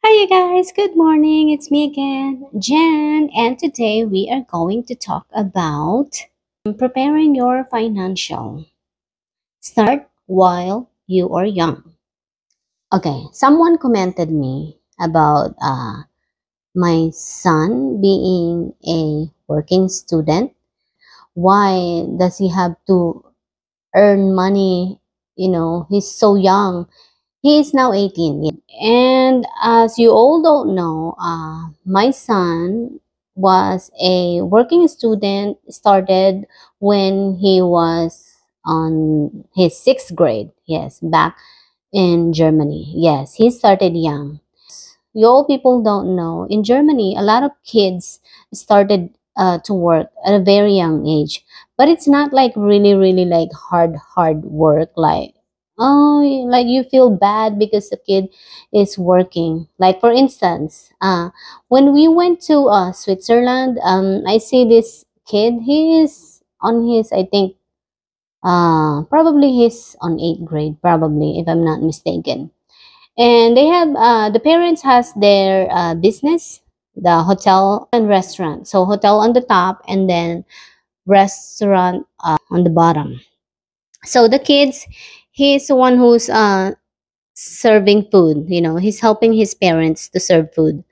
Hi, you guys. Good morning. It's me again, Jan, and today we are going to talk about preparing your financial. Start while you are young. Okay, someone commented me about my son being a working student. Why does he have to earn money? He's so young. He is now 18. And as you all don't know, my son was a working student, started when he was on his sixth grade. Yes, back in Germany. Yes, he started young. You all people don't know, in Germany, a lot of kids started to work at a very young age. But it's not like really, really like hard work. Like you feel bad because the kid is working. Like for instance, when we went to Switzerland, I see this kid. He is on his, I think, probably he's on eighth grade, probably if I'm not mistaken. And they have the parents has their business, the hotel and restaurant. So hotel on the top and then restaurant on the bottom. So the kids, he's the one who's serving food. He's helping his parents to serve food.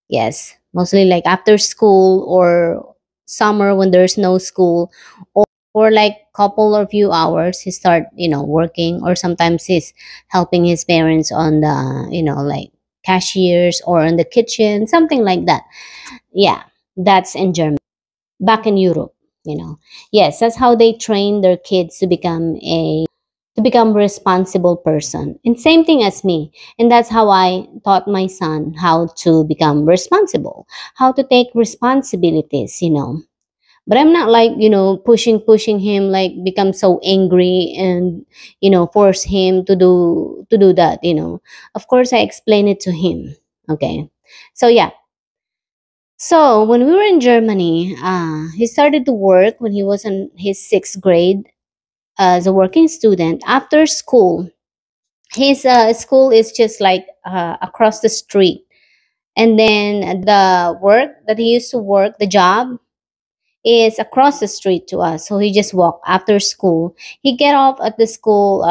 Yes, mostly like after school or summer when there's no school, or like couple or few hours he start working, or sometimes he's helping his parents on the like cashiers or in the kitchen, something like that. Yeah, that's in Germany. Back in Europe, yes, that's how they train their kids to become responsible person, and same thing as me. And that's how I taught my son how to become responsible, how to take responsibilities. But I'm not like pushing him, like become so angry and force him to do that. Of course I explain it to him. Okay, so yeah, so when we were in Germany, he started to work when he was in his sixth grade as a working student after school. His school is just like across the street, and then the work that he used to work, the job, is across the street to us. So he just walked after school. He get off at the school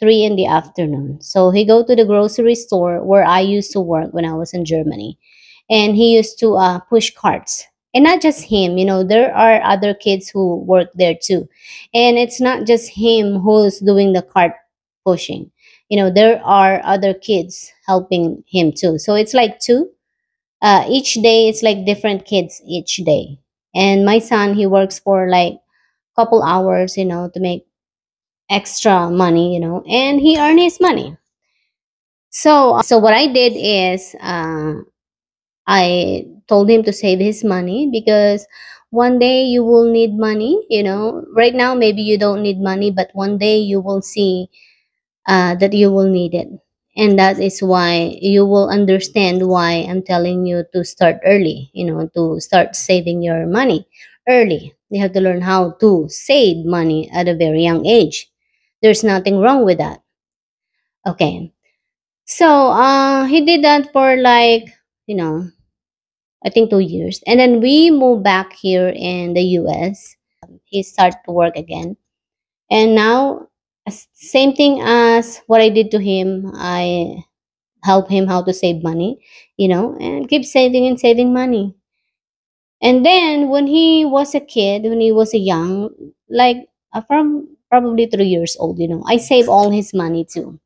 3 in the afternoon. So he go to the grocery store where I used to work when I was in Germany, and he used to push carts. And not just him, there are other kids who work there too. And it's not just him who's doing the cart pushing. There are other kids helping him too. So it's like two. Each day it's like different kids each day. And my son, he works for like couple hours, to make extra money, and he earn his money. So what I did is I told him to save his money, because one day you will need money. Right now maybe you don't need money, but one day you will see that you will need it. And that is why you will understand why I'm telling you to start early, to start saving your money early. You have to learn how to save money at a very young age. There's nothing wrong with that. Okay. So he did that for like, you know, I think 2 years. And then we moved back here in the US. He started to work again. And now, same thing as what I did to him. I help him how to save money, and keep saving and saving money. And then when he was a kid, when he was a young, like from probably 3 years old, I save all his money too.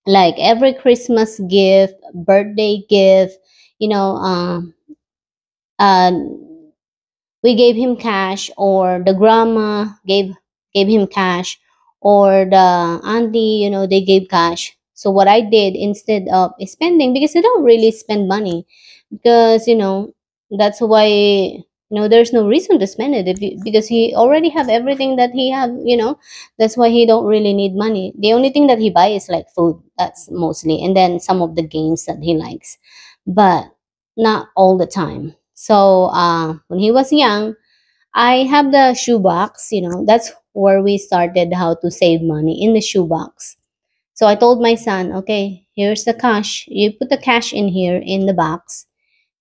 Like every Christmas gift, birthday gift, you know, uh, we gave him cash, or the grandma gave him cash, or the auntie, they gave cash. So what I did, instead of spending, because they don't really spend money, because that's why there's no reason to spend it, because he already have everything that he have. That's why he don't really need money. The only thing that he buy is like food, that's mostly, and then some of the games that he likes, but not all the time. So when he was young, I have the shoebox. That's where we started how to save money, in the shoebox. So I told my son, okay, here's the cash. You put the cash in here in the box,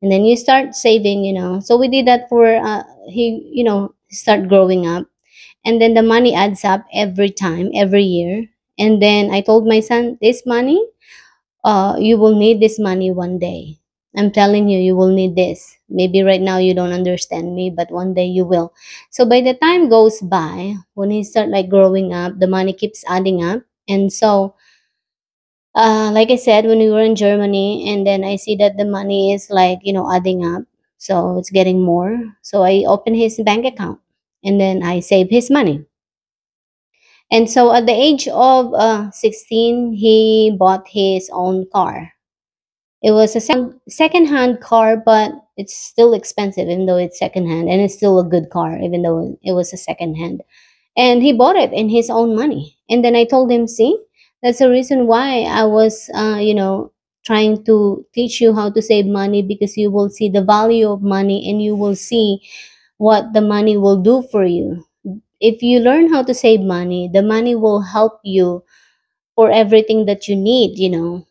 and then you start saving, So we did that for he, start growing up, and then the money adds up every time, every year. And then I told my son, this money, you will need this money one day. I'm telling you, you will need this. Maybe right now you don't understand me, but one day you will. So by the time goes by, when he start like growing up, the money keeps adding up. And so, like I said, when we were in Germany, and then I see that the money is like, adding up. So it's getting more. So I open his bank account, and then I save his money. And so at the age of 16, he bought his own car. It was a second-hand car, but it's still expensive, even though it's second-hand, and it's still a good car, even though it was a second-hand. And he bought it in his own money. And then I told him, see, that's the reason why I was, trying to teach you how to save money, because you will see the value of money, and you will see what the money will do for you. If you learn how to save money, the money will help you for everything that you need,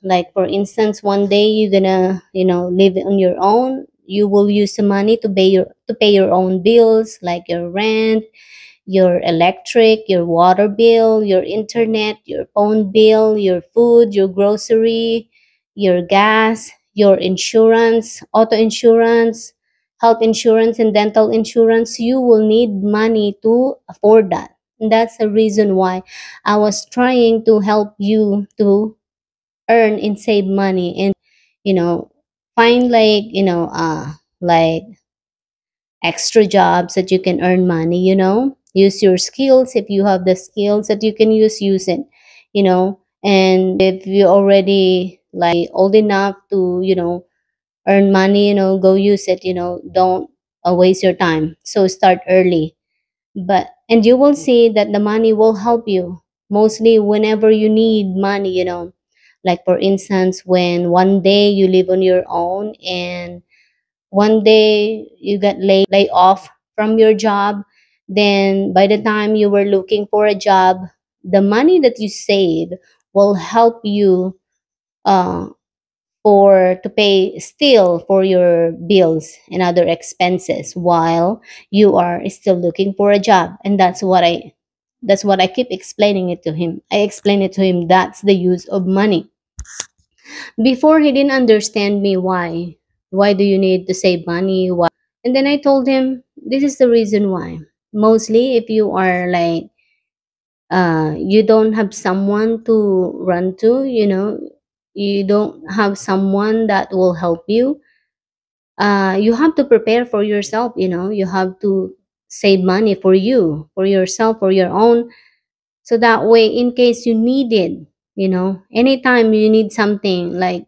like for instance, one day you're gonna, live on your own. You will use the money to pay your own bills, like your rent, your electric, your water bill, your internet, your phone bill, your food, your grocery, your gas, your insurance, auto insurance, health insurance, and dental insurance. You will need money to afford that. And that's the reason why I was trying to help you to earn and save money, and you know find like, like extra jobs that you can earn money, use your skills. If you have the skills that you can use it, and if you already like old enough to, earn money, go use it, don't waste your time. So start early, and you will see that the money will help you mostly whenever you need money, like for instance, when one day you live on your own, and one day you get lay off from your job. Then by the time you were looking for a job, the money that you save will help you uh, for to pay still for your bills and other expenses while you are still looking for a job. And that's what I keep explaining it to him. I explain it to him, that's the use of money. Before, he didn't understand me. Why do you need to save money? Why? And then I told him, this is the reason why. Mostly if you are like, you don't have someone to run to, you don't have someone that will help you. You have to prepare for yourself. You have to save money for you, for yourself, for your own, so that way in case you need it, anytime you need something, like,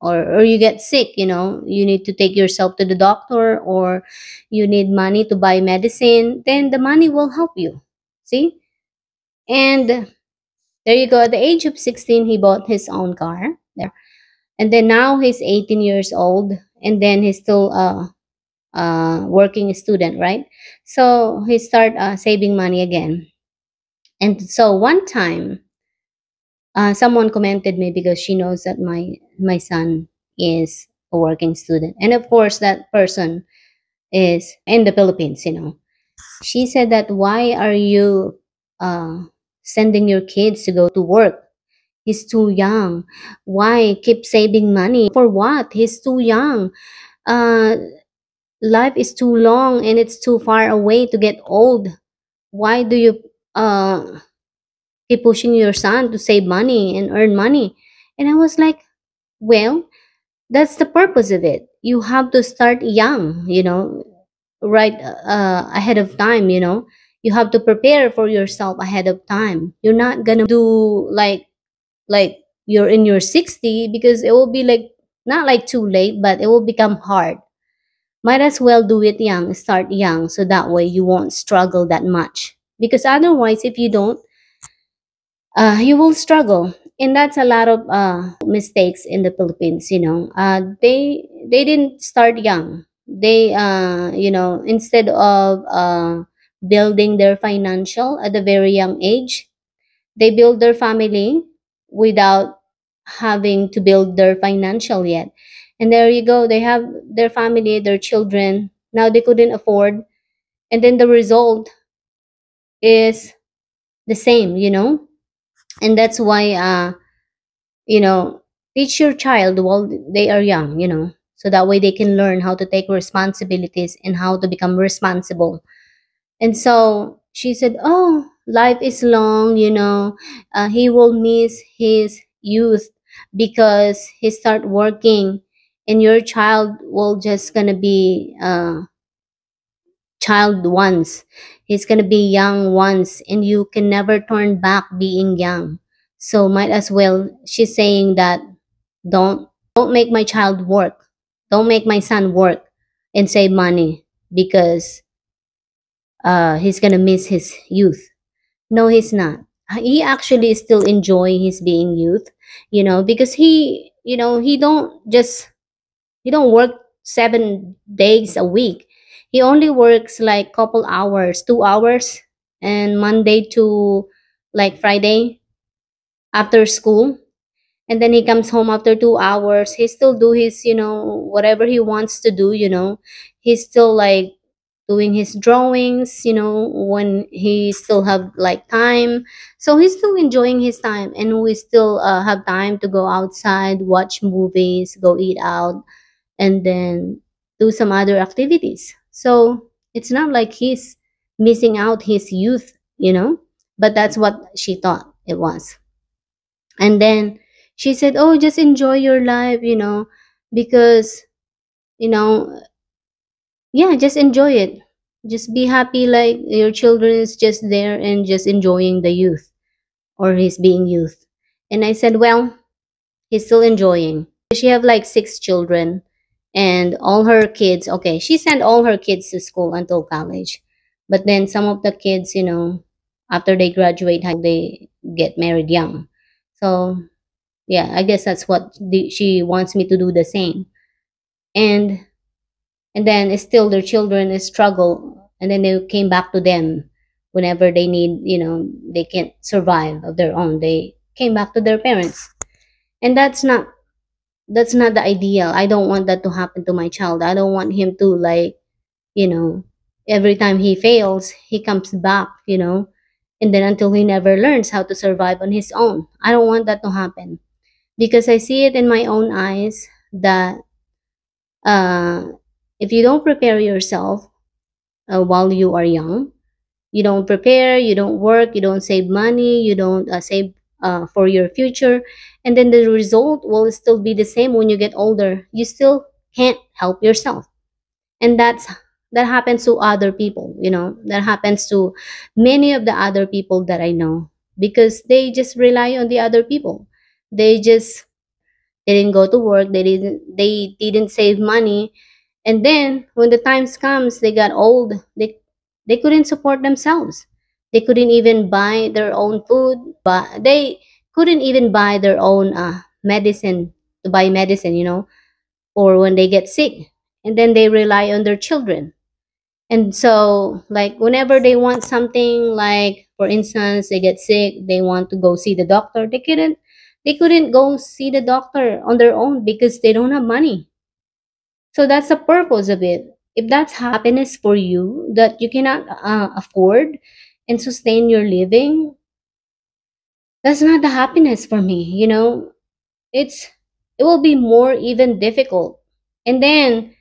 or you get sick, you need to take yourself to the doctor, or you need money to buy medicine, then the money will help you. See? And there you go. At the age of 16, he bought his own car there. And then now he's 18 years old, and then he's still working student, right? So he start saving money again. And so one time, someone commented me, because she knows that my son is a working student, and of course that person is in the Philippines. She said that, why are you uh, sending your kids to go to work? He's too young. Why keep saving money for what? He's too young. uh, Life is too long, and it's too far away to get old. Why do you uh, keep pushing your son to save money and earn money? And I was like, well, that's the purpose of it. You have to start young, right, ahead of time. You have to prepare for yourself ahead of time. You're not gonna do like you're in your 60, because it will be like, not like too late, but it will become hard. Might as well do it young, start young, so that way you won't struggle that much. Because otherwise, if you don't, you will struggle. And that's a lot of mistakes in the Philippines. They didn't start young. They instead of building their financial at a very young age, they build their family without having to build their financial yet. And there you go, they have their family, their children. Now they couldn't afford, and then the result is the same, And that's why you know, teach your child while they are young, so that way they can learn how to take responsibilities and how to become responsible. And so she said, "Oh, life is long, he will miss his youth because he start working, and your child will just gonna be child once. He's gonna be young once, and you can never turn back being young. So might as well." She's saying that don't make my child work, don't make my son work and save money because he's gonna miss his youth. No, he's not. He actually is still enjoying his being youth, because he don't work 7 days a week. He only works like couple hours, 2 hours, and Monday to like Friday after school. And then he comes home after 2 hours. He still do his, whatever he wants to do, He's still like doing his drawings, when he still have like time. So he's still enjoying his time, and we still have time to go outside, watch movies, go eat out, and then do some other activities. So it's not like he's missing out his youth, but that's what she thought it was. And then she said, "Oh, just enjoy your life, because, you know, yeah, just enjoy it. Just be happy like your children is just there and just enjoying the youth or his being youth." And I said, "Well, he's still enjoying." She have like 6 children, and all her kids, okay, she sent all her kids to school until college. But then some of the kids, after they graduate high school, they get married young. So yeah, I guess that's what she wants me to do the same. And then it's still their children struggle, and then they came back to them whenever they need, they can't survive of their own. They came back to their parents, and that's not the ideal. I don't want that to happen to my child. I don't want him to like, you know, every time he fails, he comes back, and then until he never learns how to survive on his own. I don't want that to happen because I see it in my own eyes that uh, if you don't prepare yourself while you are young, you don't prepare, you don't work, you don't save money, you don't save for your future, and then the result will still be the same when you get older. You still can't help yourself, and that happens to other people. That happens to many of the other people that I know because they just rely on the other people. They didn't go to work, they didn't save money, and then when the times comes, they got old, they couldn't support themselves. They couldn't even buy their own food, but they couldn't even buy their own medicine, to buy medicine, or when they get sick, and then they rely on their children. And so like whenever they want something, like for instance they get sick, they want to go see the doctor, they couldn't go see the doctor on their own because they don't have money. So that's the purpose of it. If that's happiness for you, that you cannot afford and sustain your living, that's not the happiness for me. It's it will be more even difficult. And then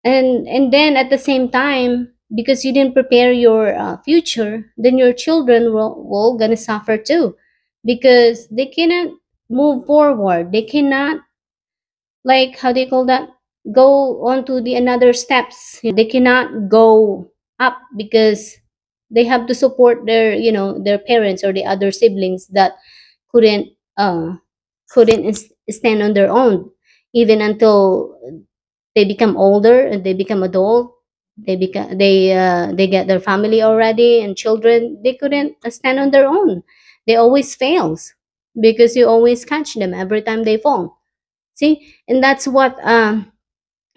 and then at the same time, because you didn't prepare your future, then your children will gonna suffer too, because they cannot move forward. They cannot, like, how do you call that, go on to the another steps. They cannot go up because they have to support their parents or the other siblings that couldn't uh stand on their own, even until they become older and they become adult. They get their family already and children. They couldn't stand on their own. They always fails because you always catch them every time they fall. See, and that's what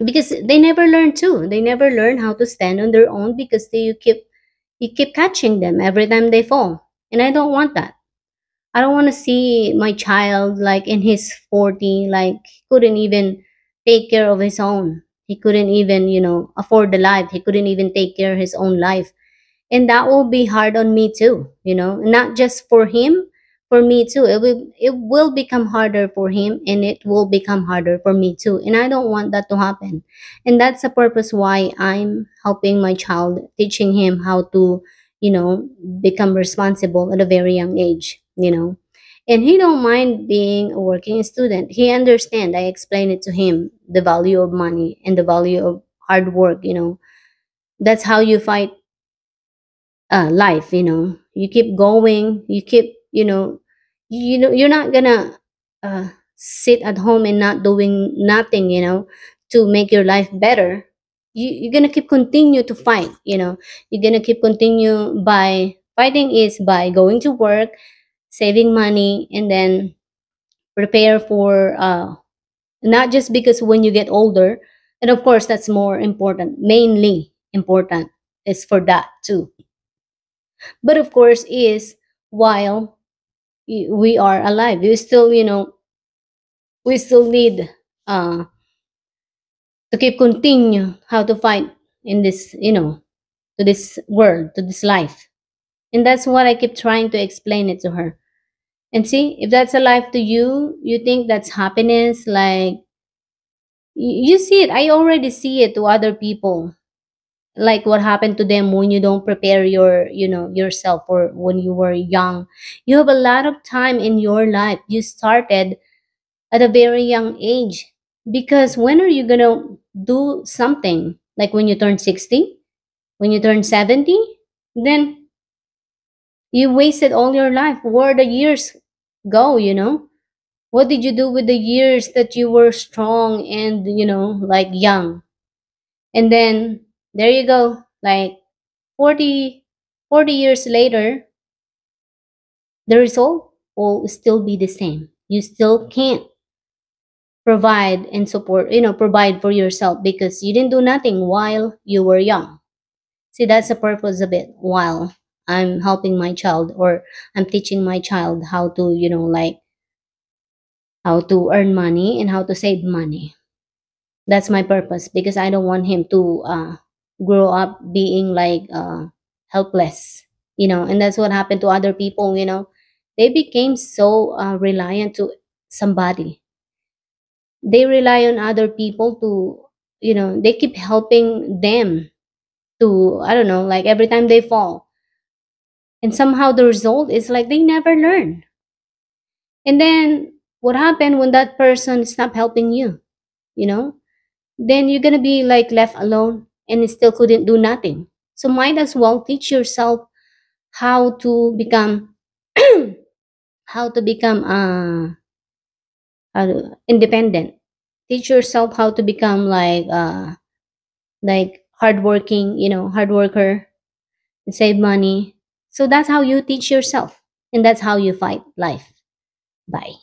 because they never learn too. They never learn how to stand on their own because you keep catching them every time they fall. And I don't want that. I don't want to see my child like in his 40, like he couldn't even take care of his own. He couldn't even, afford the life. He couldn't even take care of his own life. And that will be hard on me too, not just for him, for me too. It will become harder for him, and it will become harder for me too. And I don't want that to happen. And that's the purpose why I'm helping my child, teaching him how to, you know, become responsible at a very young age. And he don't mind being a working student. He understand. I explain it to him, the value of money and the value of hard work. That's how you fight life. You keep going, you keep, you're not gonna sit at home and not doing nothing, to make your life better. You're gonna keep continue to fight. You're gonna keep continue by fighting is by going to work, saving money, and then prepare for not just because when you get older. And of course that's more important, mainly important is for that too. But of course is while we are alive, we still need uh to keep continue how to fight in this, to this world, to this life. And that's what I keep trying to explain it to her. And see, if that's a life to you, you think that's happiness, like you see it. I already see it to other people, like what happened to them when you don't prepare yourself, or when you were young. You have a lot of time in your life. You started at a very young age, because when are you gonna do something? Like when you turn 60, when you turn 70, then you wasted all your life. Where the years go? What did you do with the years that you were strong and, like young? And then there you go, like 40, 40 years later, the result will still be the same. You still can't provide and support, provide for yourself, because you didn't do nothing while you were young. See, that's the purpose of it. While I'm helping my child, or I'm teaching my child how to, like how to earn money and how to save money. That's my purpose, because I don't want him to grow up being like helpless. And that's what happened to other people. They became so reliant to somebody. They rely on other people to, they keep helping them to, I don't know, like every time they fall. And somehow the result is like they never learn. And then what happened when that person stopped helping you? You know, then you're gonna be like left alone and you still couldn't do nothing. So might as well teach yourself how to become how to become independent. Teach yourself how to become like hardworking, hard worker, and save money. So that's how you teach yourself, and that's how you fight life. Bye.